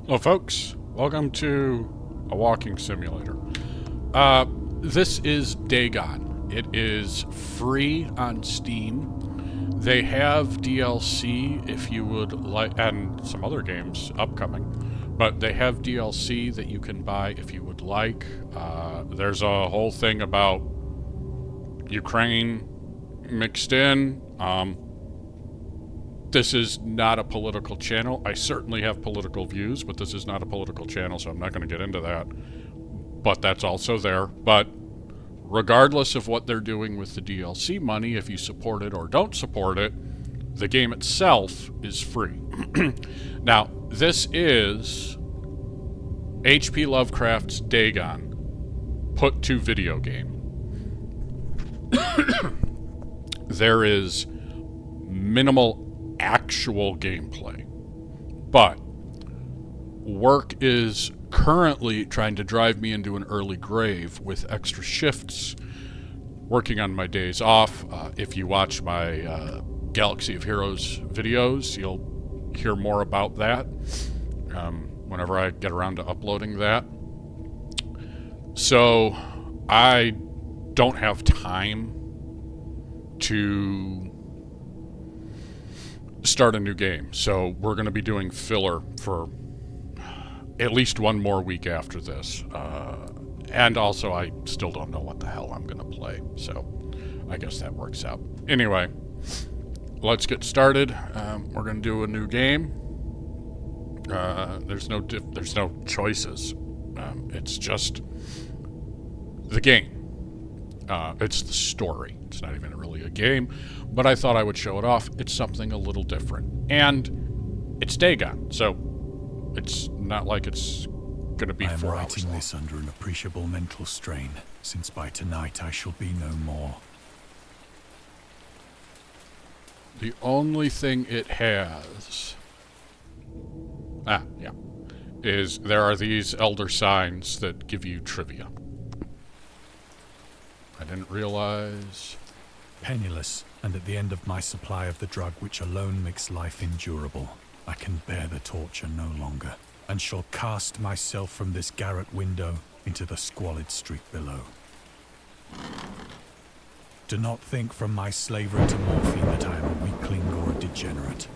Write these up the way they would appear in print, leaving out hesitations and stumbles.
Hello, folks. Welcome to a walking simulator. This is Dagon. It is free on Steam. They have DLC if you would like, and some other games upcoming, but they have DLC that you can buy if you would like. There's a whole thing about Ukraine mixed in. This is not a political channel. I certainly have political views, but this is not a political channel, so I'm not going to get into that. But that's also there. But regardless of what they're doing with the DLC money, if you support it or don't support it, the game itself is free. Now, this is H.P. Lovecraft's Dagon put to video game. There is minimal actual gameplay, but work is currently trying to drive me into an early grave with extra shifts working on my days off. If you watch my Galaxy of Heroes videos, you'll hear more about that whenever I get around to uploading that. So I don't have time to start a new game, so we're going to be doing filler for at least one more week after this, and also I still don't know what the hell I'm going to play, so I guess that works out. Anyway, let's get started. We're going to do a new game. There's no choices. It's just the game. It's the story. It's not even really a game, but I thought I would show it off. It's something a little different. And it's Dagon, so it's not like it's going to be 4 hours long. I am writing this under an appreciable mental strain, since by tonight I shall be no more. The only thing it has... is there are these elder signs that give you trivia. I didn't realize... Penniless, and at the end of my supply of the drug which alone makes life endurable, I can bear the torture no longer, and shall cast myself from this garret window into the squalid street below. Do not think from my slavery to morphine that I am a weakling or a degenerate.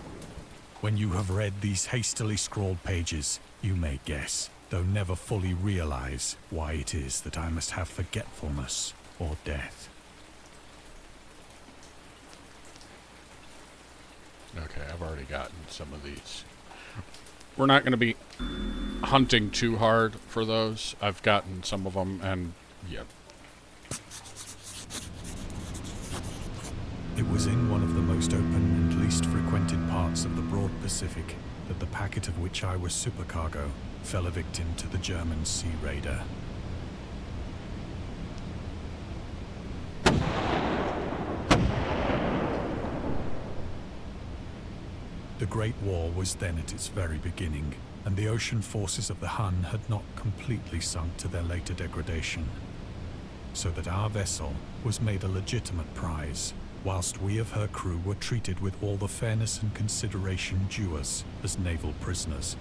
When you have read these hastily scrawled pages, you may guess, though never fully realize, why it is that I must have forgetfulness or death. Okay, I've already gotten some of these. We're not going to be hunting too hard for those. I've gotten some of them, and yeah. It was in one of the most open and least frequented parts of the broad Pacific that the packet of which I was supercargo fell a victim to the German sea raider. The Great War was then at its very beginning, and the ocean forces of the Hun had not completely sunk to their later degradation, so that our vessel was made a legitimate prize, whilst we of her crew were treated with all the fairness and consideration due us as naval prisoners.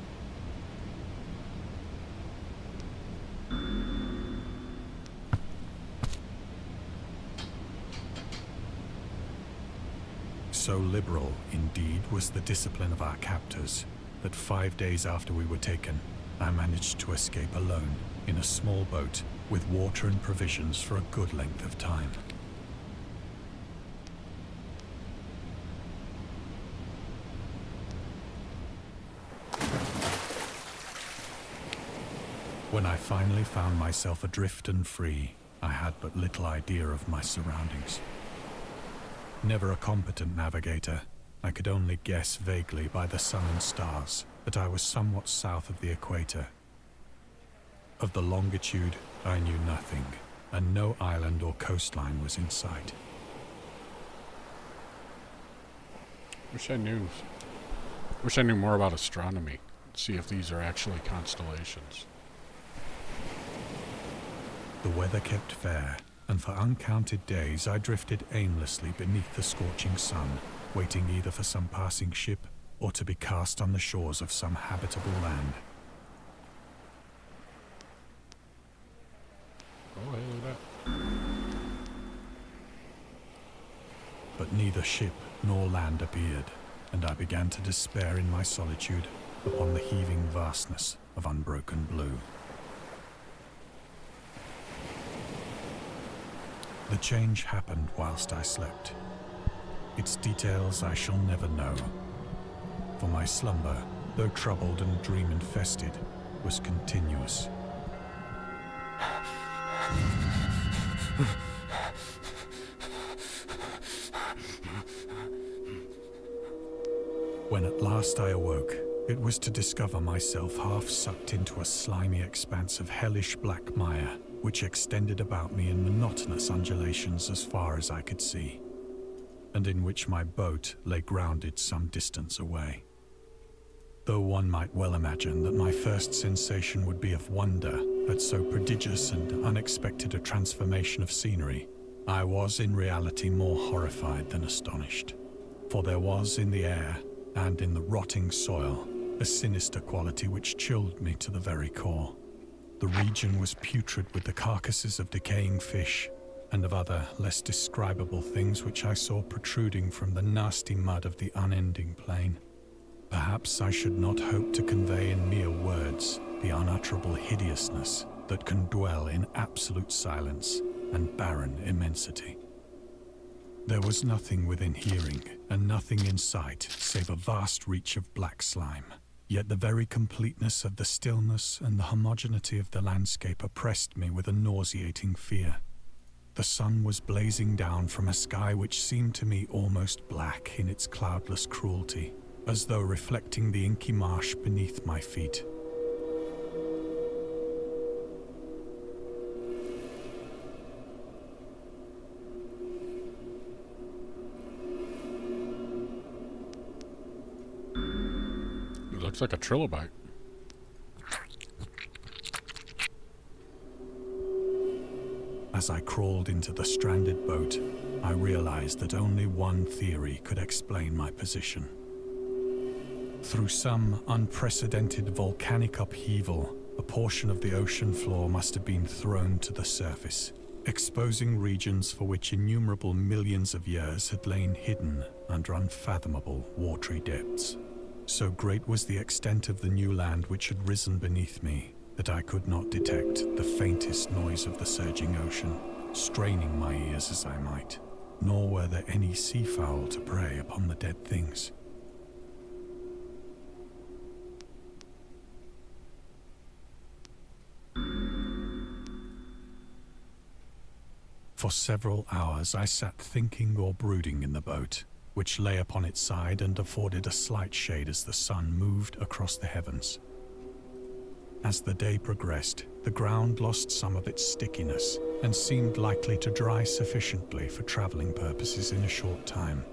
So liberal, indeed, was the discipline of our captors, that 5 days after we were taken, I managed to escape alone, in a small boat, with water and provisions for a good length of time. When I finally found myself adrift and free, I had but little idea of my surroundings. Never a competent navigator, I could only guess vaguely by the sun and stars that I was somewhat south of the equator. Of the longitude, I knew nothing, and no island or coastline was in sight. Wish I knew more about astronomy. See if these are actually constellations. The weather kept fair, and for uncounted days I drifted aimlessly beneath the scorching sun, waiting either for some passing ship or to be cast on the shores of some habitable land. Oh, hey, look at that. But neither ship nor land appeared, and I began to despair in my solitude upon the heaving vastness of unbroken blue. The change happened whilst I slept. Its details I shall never know, for my slumber, though troubled and dream-infested, was continuous. When at last I awoke, it was to discover myself half sucked into a slimy expanse of hellish black mire, which extended about me in monotonous undulations as far as I could see, and in which my boat lay grounded some distance away. Though one might well imagine that my first sensation would be of wonder at so prodigious and unexpected a transformation of scenery, I was in reality more horrified than astonished, for there was in the air and in the rotting soil a sinister quality which chilled me to the very core. The region was putrid with the carcasses of decaying fish and of other less describable things which I saw protruding from the nasty mud of the unending plain. Perhaps I should not hope to convey in mere words the unutterable hideousness that can dwell in absolute silence and barren immensity. There was nothing within hearing and nothing in sight save a vast reach of black slime. Yet the very completeness of the stillness and the homogeneity of the landscape oppressed me with a nauseating fear. The sun was blazing down from a sky which seemed to me almost black in its cloudless cruelty, as though reflecting the inky marsh beneath my feet. It looks like a trilobite. As I crawled into the stranded boat, I realized that only one theory could explain my position. Through some unprecedented volcanic upheaval, a portion of the ocean floor must have been thrown to the surface, exposing regions for which innumerable millions of years had lain hidden under unfathomable watery depths. So great was the extent of the new land which had risen beneath me that I could not detect the faintest noise of the surging ocean, straining my ears as I might, nor were there any seafowl to prey upon the dead things. For several hours I sat thinking or brooding in the boat, which lay upon its side and afforded a slight shade as the sun moved across the heavens. As the day progressed, the ground lost some of its stickiness and seemed likely to dry sufficiently for traveling purposes in a short time.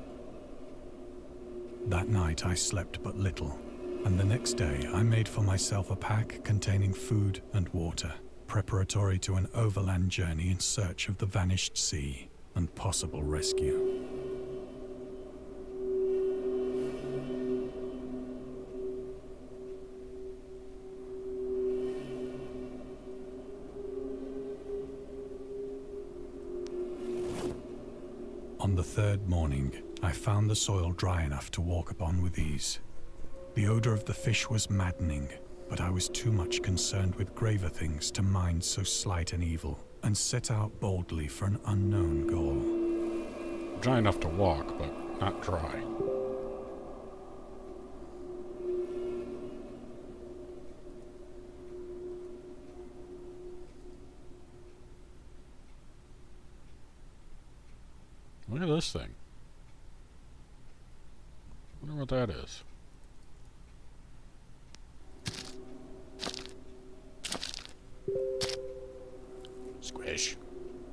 That night I slept but little, and the next day I made for myself a pack containing food and water, preparatory to an overland journey in search of the vanished sea and possible rescue. On the third morning, I found the soil dry enough to walk upon with ease. The odor of the fish was maddening, but I was too much concerned with graver things to mind so slight an evil, and set out boldly for an unknown goal. Dry enough to walk, but not dry. Look at this thing. Wonder what that is. Squish.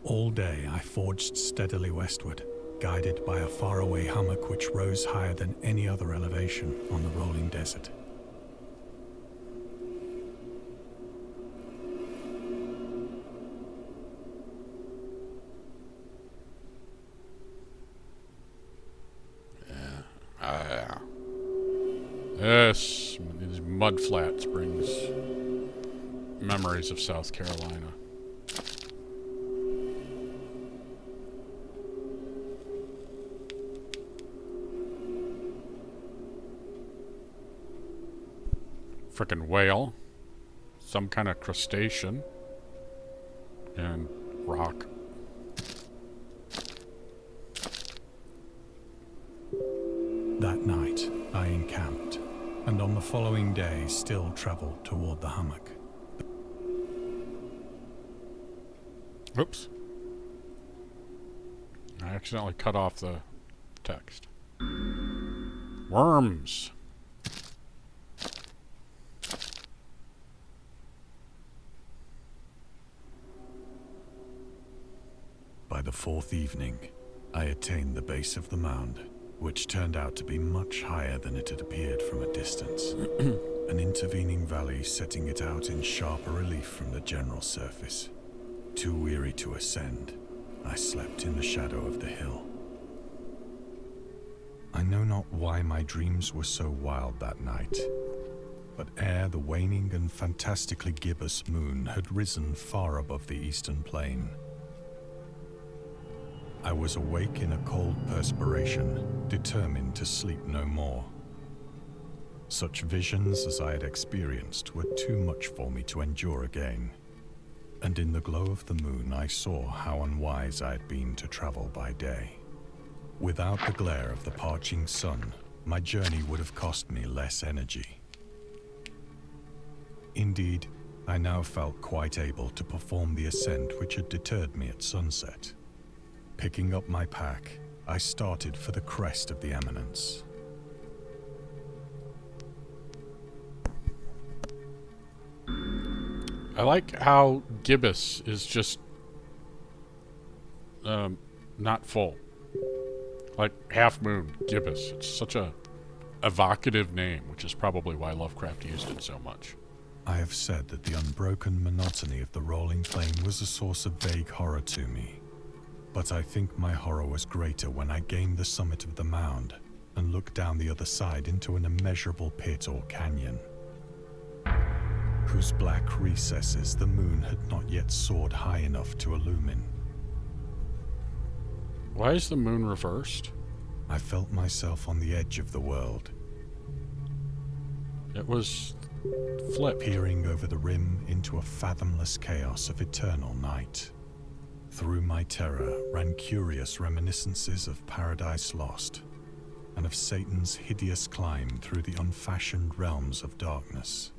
All day I forged steadily westward, guided by a faraway hummock which rose higher than any other elevation on the rolling desert. Yes, these mud flats brings memories of South Carolina. Frickin' whale. Some kind of crustacean. And rock. That night, I encamped, and on the following day still traveled toward the hummock. Oops. I accidentally cut off the text. Worms. By the fourth evening, I attained the base of the mound, which turned out to be much higher than it had appeared from a distance. An intervening valley setting it out in sharper relief from the general surface. Too weary to ascend, I slept in the shadow of the hill. I know not why my dreams were so wild that night, but ere the waning and fantastically gibbous moon had risen far above the eastern plain, I was awake in a cold perspiration, determined to sleep no more. Such visions as I had experienced were too much for me to endure again, and in the glow of the moon I saw how unwise I had been to travel by day. Without the glare of the parching sun, my journey would have cost me less energy. Indeed, I now felt quite able to perform the ascent which had deterred me at sunset. Picking up my pack, I started for the crest of the eminence. I like how gibbous is just not full. Like Half Moon, gibbous. It's such a evocative name, which is probably why Lovecraft used it so much. I have said that the unbroken monotony of the rolling plain was a source of vague horror to me. But I think my horror was greater when I gained the summit of the mound and looked down the other side into an immeasurable pit or canyon, whose black recesses the moon had not yet soared high enough to illumine. Why is the moon reversed? I felt myself on the edge of the world, It was flipped. peering over the rim into a fathomless chaos of eternal night. Through my terror ran curious reminiscences of Paradise Lost, and of Satan's hideous climb through the unfashioned realms of darkness.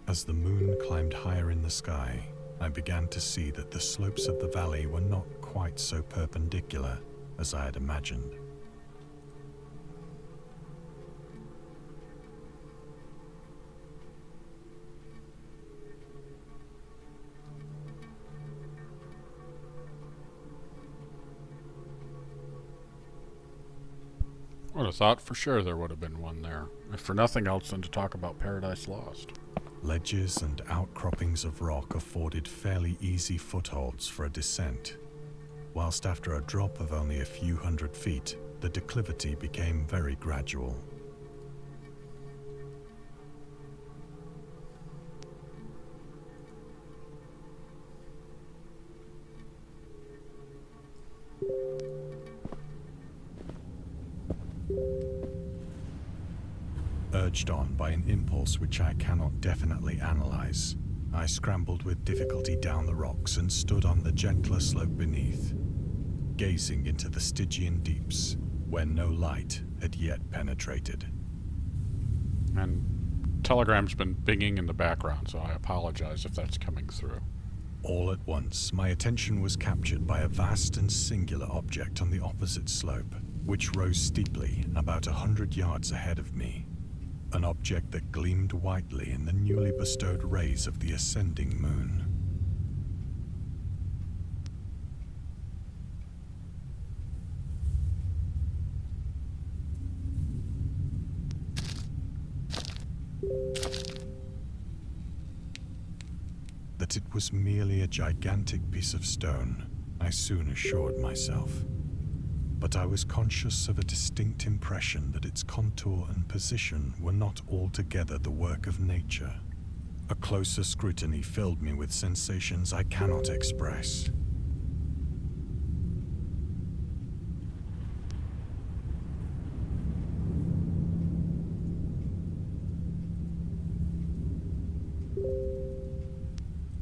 As the moon climbed higher in the sky, I began to see that the slopes of the valley were not quite so perpendicular as I had imagined. I would have thought for sure there would have been one there, if for nothing else than to talk about Paradise Lost. Ledges and outcroppings of rock afforded fairly easy footholds for a descent, whilst after a drop of only a few hundred feet, the declivity became very gradual. Urged on by an impulse which I cannot definitely analyze, I scrambled with difficulty down the rocks and stood on the gentler slope beneath, gazing into the Stygian deeps, where no light had yet penetrated. And Telegram's been binging in the background, so I apologize if that's coming through. All at once, my attention was captured by a vast and singular object on the opposite slope, which rose steeply about 100 yards ahead of me. An object that gleamed whitely in the newly bestowed rays of the ascending moon. That it was merely a gigantic piece of stone, I soon assured myself. But I was conscious of a distinct impression that its contour and position were not altogether the work of nature. A closer scrutiny filled me with sensations I cannot express.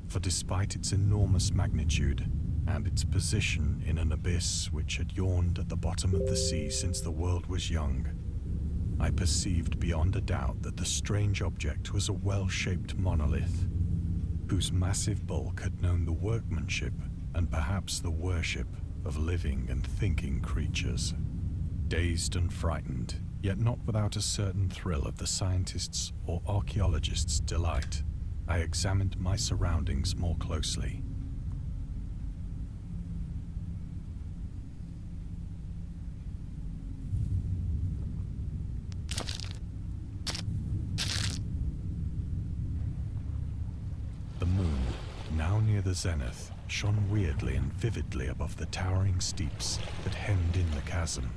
For despite its enormous magnitude and its position in an abyss which had yawned at the bottom of the sea since the world was young, I perceived beyond a doubt that the strange object was a well-shaped monolith, whose massive bulk had known the workmanship and perhaps the worship of living and thinking creatures. Dazed and frightened, yet not without a certain thrill of the scientist's or archaeologist's delight, I examined my surroundings more closely. The moon, now near the zenith, shone weirdly and vividly above the towering steeps that hemmed in the chasm,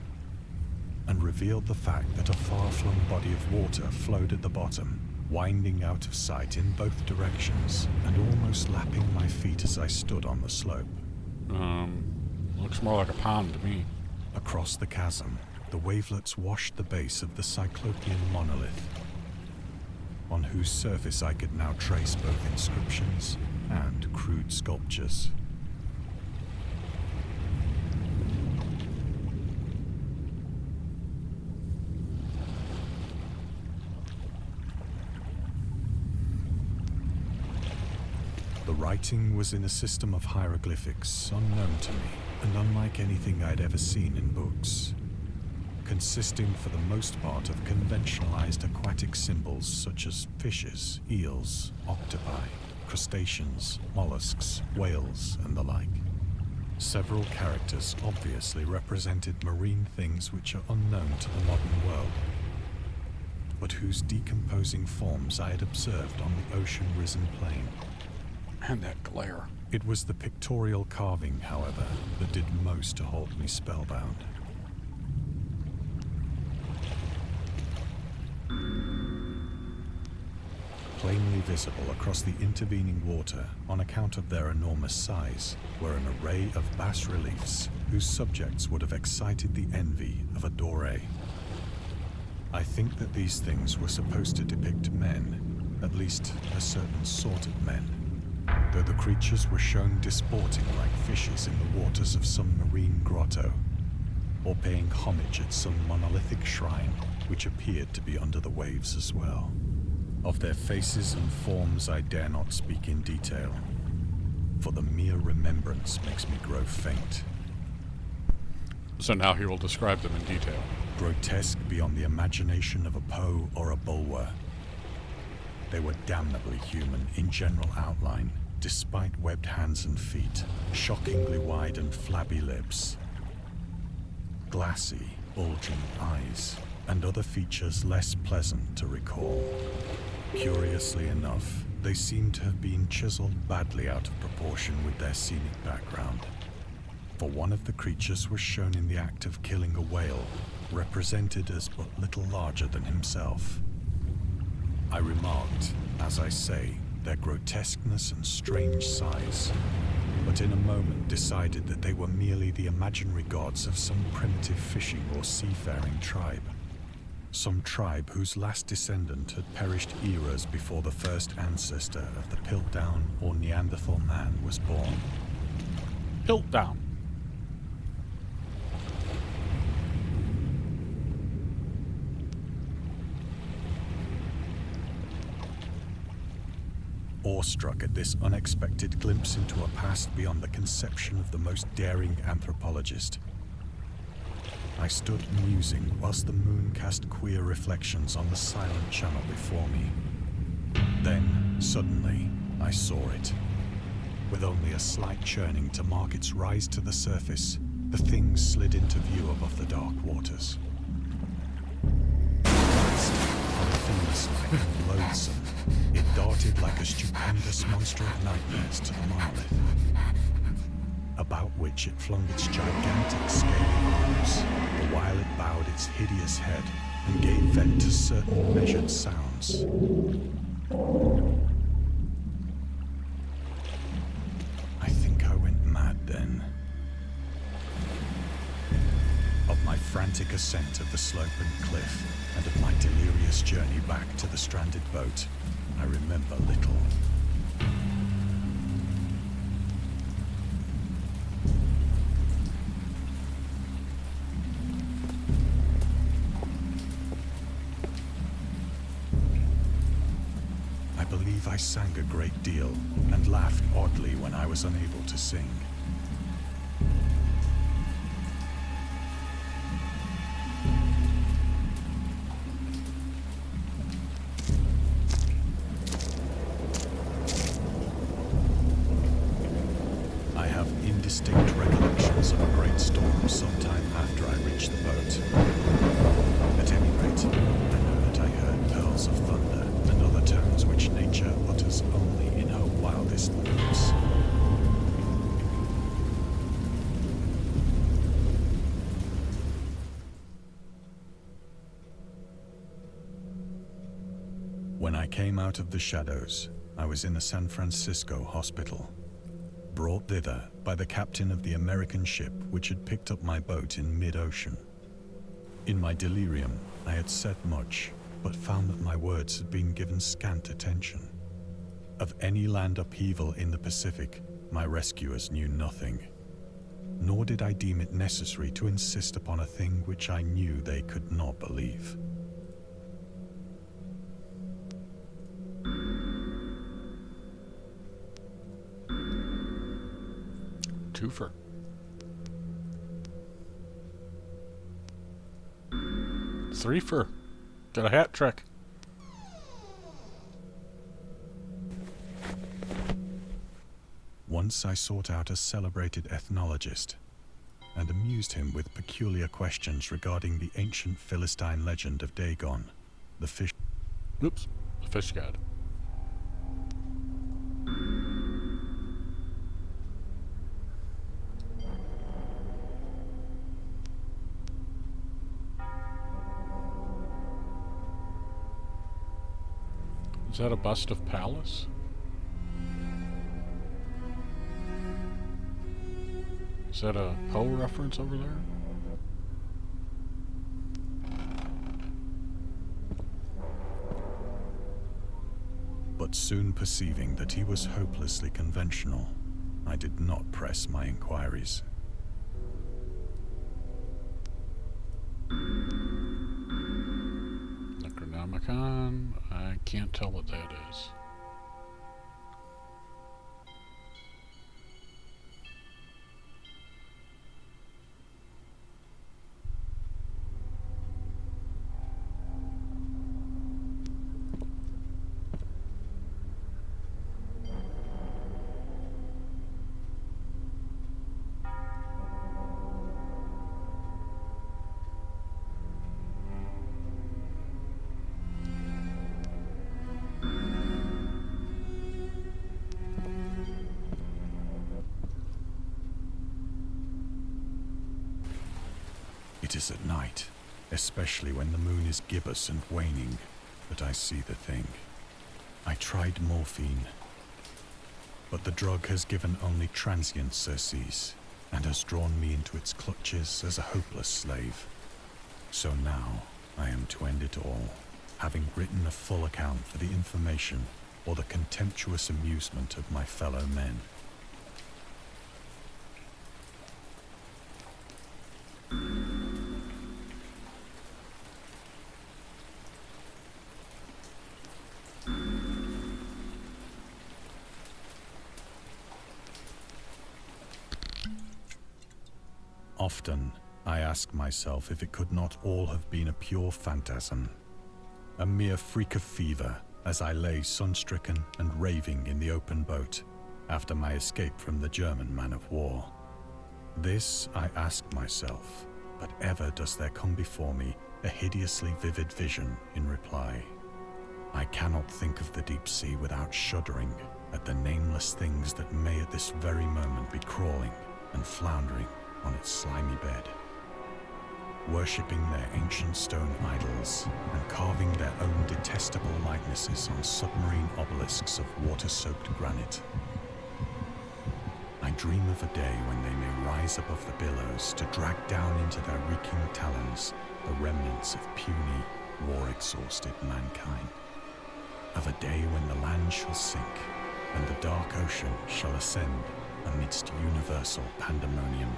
and revealed the fact that a far-flung body of water flowed at the bottom, winding out of sight in both directions, and almost lapping my feet as I stood on the slope. Looks more like a pond to me. Across the chasm, the wavelets washed the base of the Cyclopean monolith, on whose surface I could now trace both inscriptions and crude sculptures. The writing was in a system of hieroglyphics unknown to me and unlike anything I'd ever seen in books, consisting for the most part of conventionalized aquatic symbols such as fishes, eels, octopi, crustaceans, mollusks, whales, and the like. Several characters obviously represented marine things which are unknown to the modern world, but whose decomposing forms I had observed on the ocean-risen plain. And that glare. It was the pictorial carving, however, that did most to hold me spellbound. Plainly visible across the intervening water, on account of their enormous size, were an array of bas-reliefs whose subjects would have excited the envy of a Doré. I think that these things were supposed to depict men, at least a certain sort of men, though the creatures were shown disporting like fishes in the waters of some marine grotto, or paying homage at some monolithic shrine which appeared to be under the waves as well. Of their faces and forms I dare not speak in detail, for the mere remembrance makes me grow faint. So now he will describe them in detail. Grotesque beyond the imagination of a Poe or a Bulwer. They were damnably human in general outline, despite webbed hands and feet, shockingly wide and flabby lips, glassy, bulging eyes, and other features less pleasant to recall. Curiously enough, they seem to have been chiseled badly out of proportion with their scenic background, for one of the creatures was shown in the act of killing a whale, represented as but little larger than himself. I remarked, as I say, their grotesqueness and strange size, but in a moment decided that they were merely the imaginary gods of some primitive fishing or seafaring tribe. Some tribe whose last descendant had perished eras before the first ancestor of the Piltdown or Neanderthal man was born. Piltdown. Awestruck at this unexpected glimpse into a past beyond the conception of the most daring anthropologist, I stood musing whilst the moon cast queer reflections on the silent channel before me. Then, suddenly, I saw it. With only a slight churning to mark its rise to the surface, the thing slid into view above the dark waters. Polyphemus-like and loathsome, it darted like a stupendous monster of nightmares to the monolith, about which it flung its gigantic scaly arms, the while it bowed its hideous head and gave vent to certain measured sounds. I think I went mad then. Of my frantic ascent of the slope and cliff, and of my delirious journey back to the stranded boat, I remember little. believe I sang a great deal and laughed oddly when I was unable to sing. I have indistinct recollections of a great storm sometime after I reached the boat. At any rate, I know that I heard pearls of thunder and other tones which nature utters only in her wildest moods. When I came out of the shadows, I was in a San Francisco hospital, brought thither by the captain of the American ship which had picked up my boat in mid-ocean. In my delirium, I had said much, but found that my words had been given scant attention. Of any land upheaval in the Pacific, my rescuers knew nothing. Nor did I deem it necessary to insist upon a thing which I knew they could not believe. Twofer. Threefer. Got a hat trick. Once I sought out a celebrated ethnologist and amused him with peculiar questions regarding the ancient Philistine legend of Dagon, the fish. Oops. The fish god. Is that a bust of Pallas? Is that a Poe reference over there? But soon perceiving that he was hopelessly conventional, I did not press my inquiries. Necronomicon. I can't tell what that is. It is at night, especially when the moon is gibbous and waning, that I see the thing. I tried morphine, but the drug has given only transient surcease and has drawn me into its clutches as a hopeless slave. So now I am to end it all, having written a full account for the information or the contemptuous amusement of my fellow men. Often, I ask myself if it could not all have been a pure phantasm, a mere freak of fever as I lay sun-stricken and raving in the open boat after my escape from the German man-of-war. This I ask myself, but ever does there come before me a hideously vivid vision in reply. I cannot think of the deep sea without shuddering at the nameless things that may at this very moment be crawling and floundering on its slimy bed, worshipping their ancient stone idols and carving their own detestable likenesses on submarine obelisks of water-soaked granite. I dream of a day when they may rise above the billows to drag down into their reeking talons the remnants of puny, war-exhausted mankind. Of a day when the land shall sink and the dark ocean shall ascend amidst universal pandemonium.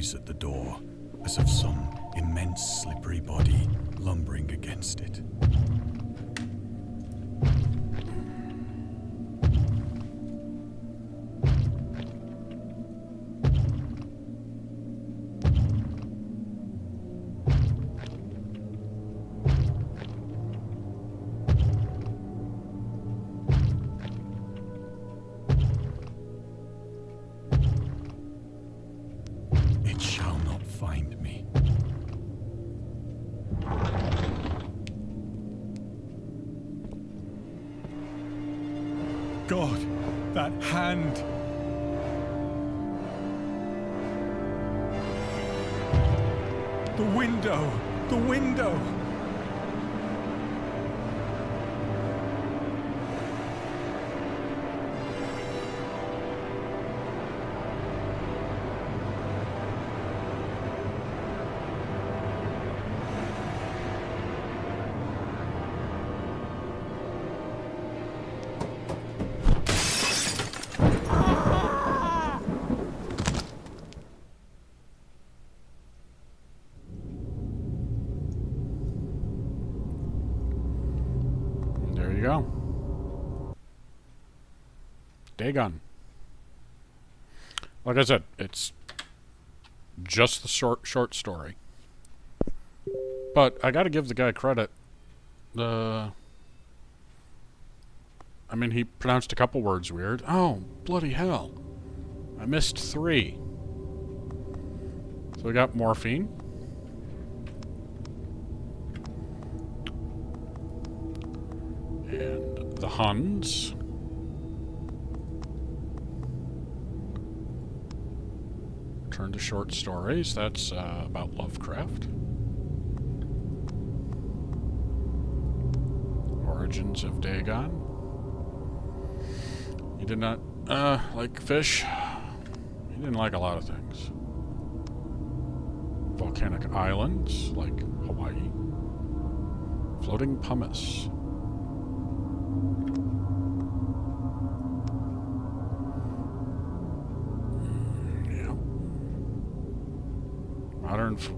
noise at the door, as of some immense slippery body lumbering against it. It shall not find me. God, that hand! The window! The window! There you go. Dagon. Like I said, it's just the short story. But I gotta give the guy credit. I mean, he pronounced a couple words weird. Oh, bloody hell. I missed 3. So we got morphine. And the Huns. Turn to short stories. That's about Lovecraft. Origins of Dagon. He did not like fish. He didn't like a lot of things. Volcanic islands, like Hawaii. Floating pumice.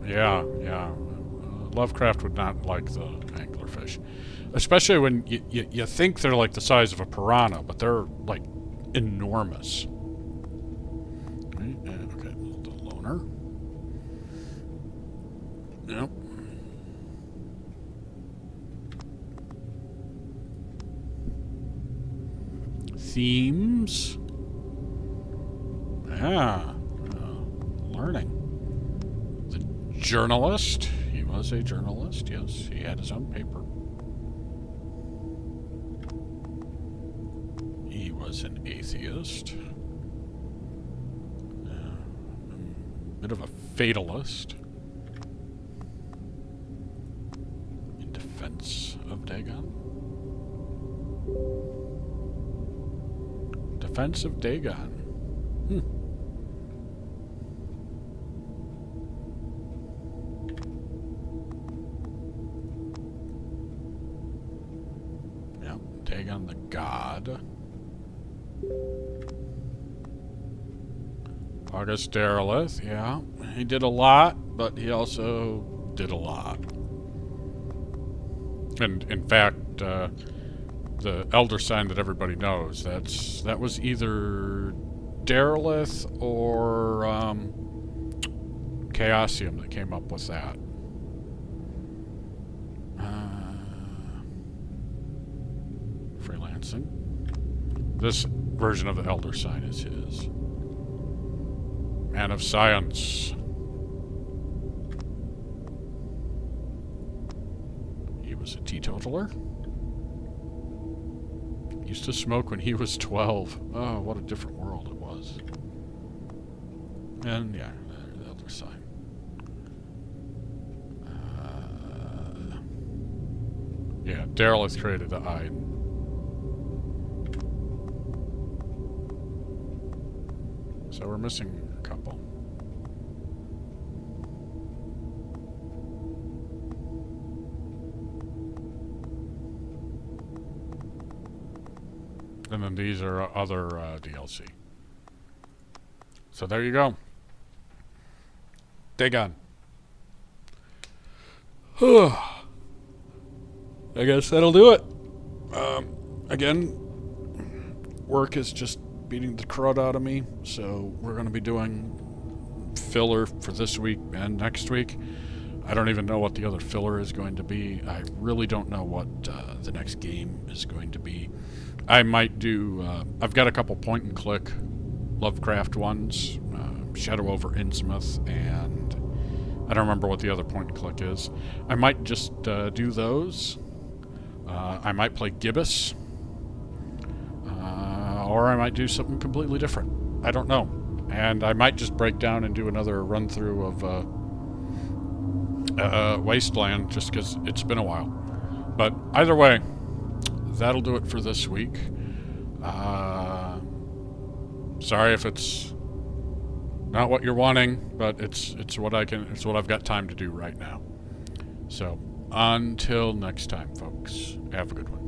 Yeah. Lovecraft would not like the anglerfish. Especially when you think they're like the size of a piranha, but they're like enormous. Okay, the loner. Yep. Themes. Yeah. Learning. Journalist. He was a journalist, yes. He had his own paper. He was an atheist. Bit of a fatalist. In defense of Dagon. Defense of Dagon. Dagon the god. August Derelith, yeah. He did a lot, but he also did a lot. And in fact, the elder sign that everybody knows, that was either Derelith or Chaosium that came up with that. Freelancing. This version of the elder sign is his. Man of science. He was a teetotaler. Used to smoke when he was 12. Oh, what a different world it was. And yeah, the elder sign. Yeah, Derelith created the eye. So we're missing a couple. And then these are other DLC. So there you go. Dagon. I guess that'll do it. Again, work is just beating the crud out of me, so we're going to be doing filler for this week and next week. I don't even know what the other filler is going to be. I really don't know what the next game is going to be. I might do... I've got a couple point-and-click Lovecraft ones. Shadow over Innsmouth, and I don't remember what the other point-and-click is. I might just do those. I might play Gibbous. Or I might do something completely different. I don't know. And I might just break down and do another run-through of Wasteland, just because it's been a while. But either way, that'll do it for this week. Sorry if it's not what you're wanting, but it's what I've got time to do right now. So until next time, folks, have a good one.